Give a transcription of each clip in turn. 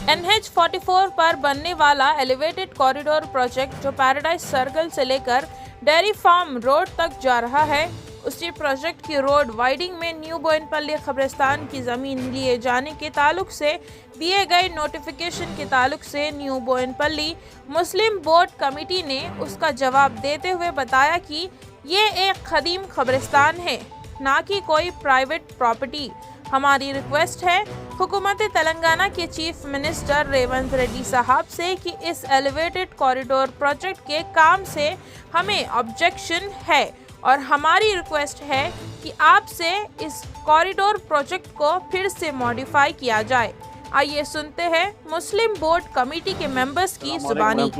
NH44 पर बनने वाला एलिवेटेड कॉरिडोर प्रोजेक्ट जो पैराडाइज सर्कल से लेकर डेयरी फार्म रोड तक जा रहा है, उसी प्रोजेक्ट की रोड वाइडिंग में न्यू बोयनपल्ली कब्रिस्तान की ज़मीन लिए जाने के ताल्लुक से दिए गए नोटिफिकेशन के ताल्लुक से न्यू बोयनपल्ली मुस्लिम बोर्ड कमेटी ने उसका जवाब देते हुए बताया कि ये एक कदीम कब्रिस्तान है, ना कि कोई प्राइवेट प्रॉपर्टी। हमारी रिक्वेस्ट है हुकूमत तेलंगाना के चीफ मिनिस्टर रेवंत रेड्डी साहब से कि इस एलिवेटेड कॉरिडोर प्रोजेक्ट के काम से हमें ऑब्जेक्शन है और हमारी रिक्वेस्ट है कि आपसे इस कॉरिडोर प्रोजेक्ट को फिर से मॉडिफाई किया जाए। आइए सुनते हैं मुस्लिम बोर्ड कमेटी के मेंबर्स की जुबानी।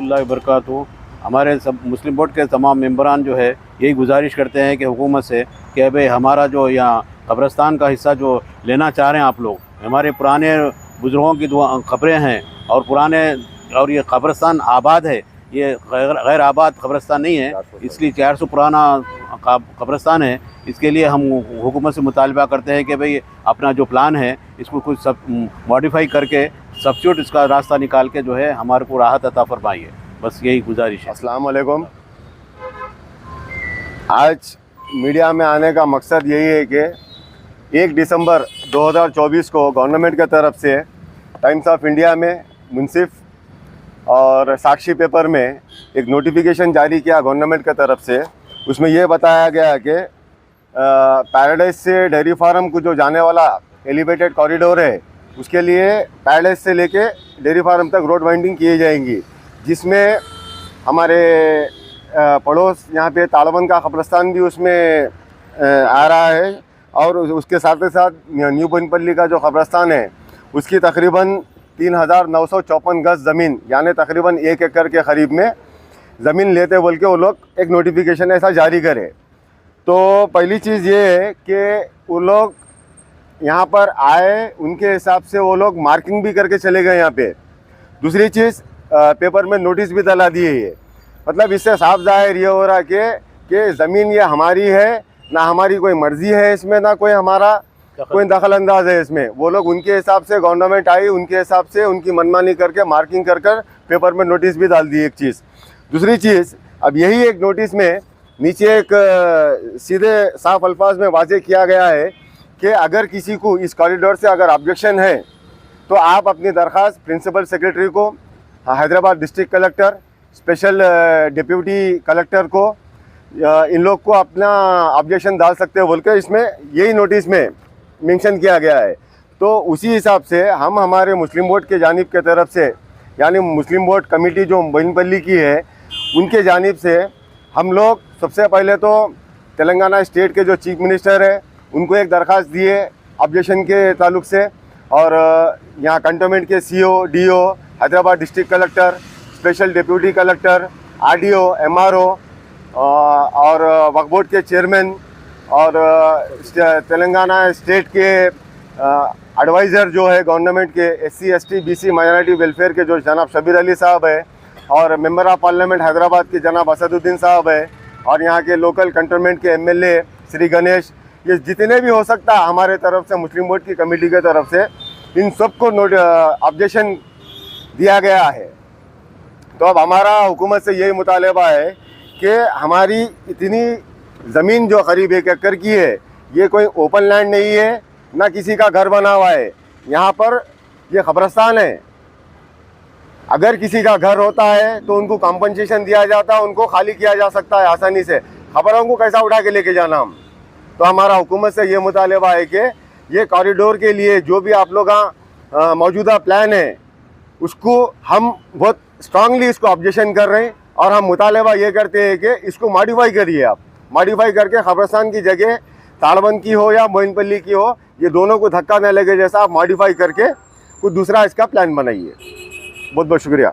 हमारे सब मुस्लिम बोर्ड के तमाम मेंबरान जो है यही गुजारिश करते हैं कि हुकूमत से कि भाई हमारा जो यहाँ कब्रिस्तान का हिस्सा जो लेना चाह रहे हैं आप लोग, हमारे पुराने बुज़ुर्गों की खबरें हैं और पुराने और ये कब्रिस्तान आबाद है, ये गैर आबाद कब्रिस्तान नहीं है, इसलिए 400 पुराना कब्रिस्तान है। इसके लिए हम हुकूमत से मुतालबा करते हैं कि भाई अपना जो प्लान है इसको कुछ सब मॉडिफाई करके सब्स्टिट्यूट इसका रास्ता निकाल के जो है हमारे को राहत अता फरमाइए, बस यही गुजारिश है। अस्सलाम वालेकुम। आज मीडिया में आने का मकसद यही है कि 1 दिसंबर 2024 को गवर्नमेंट की तरफ से टाइम्स ऑफ इंडिया में, मुंसिफ और साक्षी पेपर में एक नोटिफिकेशन जारी किया गवर्नमेंट की तरफ से। उसमें यह बताया गया कि पैराडाइज से डेयरी फार्म को जो जाने वाला एलिवेटेड कॉरिडोर है उसके लिए पैराडाइज से लेके डेयरी फार्म तक रोड वाइंडिंग की जाएंगी, जिसमें हमारे पड़ोस यहाँ पे तालबन का कब्रिस्तान भी उसमें आ रहा है और उसके साथ ही साथ न्यू बोयनपल्ली का जो कब्रिस्तान है उसकी तकरीबन 3954 गज़ ज़मीन यानी तकरीबन 1 एकड़ के करीब में ज़मीन लेते बोल के वो लोग एक नोटिफिकेशन ऐसा जारी करे। तो पहली चीज़ ये है कि वो लोग यहाँ पर आए, उनके हिसाब से वो लोग मार्किंग भी करके चले गए यहाँ पे। दूसरी चीज़, पेपर में नोटिस भी डला दिए है। मतलब इससे साफ जाहिर ये हो रहा कि ज़मीन ये हमारी है, ना हमारी कोई मर्ज़ी है इसमें, ना कोई हमारा कोई दखल अंदाज है इसमें। वो लोग उनके हिसाब से, गवर्नमेंट आई उनके हिसाब से उनकी मनमानी करके मार्किंग कर पेपर में नोटिस भी डाल दी एक चीज़। दूसरी चीज़, अब यही एक नोटिस में नीचे एक सीधे साफ अल्फाज में वाज़ेह किया गया है कि अगर किसी को इस कॉरिडोर से अगर ऑब्जेक्शन है तो आप अपनी दरख्वास्त प्रिंसिपल सेक्रेटरी को, Hyderabad district collector, special deputy collector को, इन लोग को अपना ऑब्जेक्शन डाल सकते हो बोल के इसमें यही नोटिस में मेंशन किया गया है। तो उसी हिसाब से हम हमारे मुस्लिम बोर्ड के जानिब के तरफ से, यानी मुस्लिम बोर्ड कमेटी जो बोयनपल्ली की है, उनके जानिब से हम लोग सबसे पहले तो तेलंगाना स्टेट के जो चीफ मिनिस्टर है उनको एक दरख्वास्त दिए ऑब्जेक्शन के ताल्लुक से, और यहाँ कंटोनमेंट के CO, DO, Hyderabad district collector, special deputy collector, RDO, MRO और वक्फ बोर्ड के चेयरमैन और तेलंगाना स्टेट के एडवाइज़र जो है गवर्नमेंट के SC, ST, BC minority welfare के जो जनाब शबीर अली साहब है, और मेंबर ऑफ पार्लियामेंट हैदराबाद के जनाब असदुद्दीन साहब है, और यहाँ के लोकल कंटोनमेंट के MLA श्री गणेश, ये जितने भी हो सकता हमारे तरफ से मुस्लिम बोर्ड की कमेटी के तरफ से इन सबको ऑब्जेक्शन दिया गया है। तो अब हमारा हुकूमत से यही मुतालबा है कि हमारी इतनी ज़मीन जो करीब 1 एकड़ की है, ये कोई ओपन लैंड नहीं है, ना किसी का घर बना हुआ है। यहाँ पर ये कब्रिस्तान है। अगर किसी का घर होता है तो उनको कॉम्पनसेशन दिया जाता है, उनको खाली किया जा सकता है आसानी से। खबरों को कैसा उठा के लेके जाना हम? तो हमारा हुकूमत से ये मुतालबा है कि ये कॉरिडोर के लिए जो भी आप लोग का मौजूदा प्लान है उसको हम बहुत स्ट्रांगली इसको ऑब्जेक्शन कर रहे हैं, और हम मुतालबा ये करते हैं कि इसको मॉडिफाई करिए। आप मॉडिफाई करके कब्रिस्तान की जगह ताड़बंद की हो या बोयनपल्ली की हो, ये दोनों को धक्का न लगे जैसा आप मॉडिफाई करके कुछ दूसरा इसका प्लान बनाइए। बहुत बहुत शुक्रिया।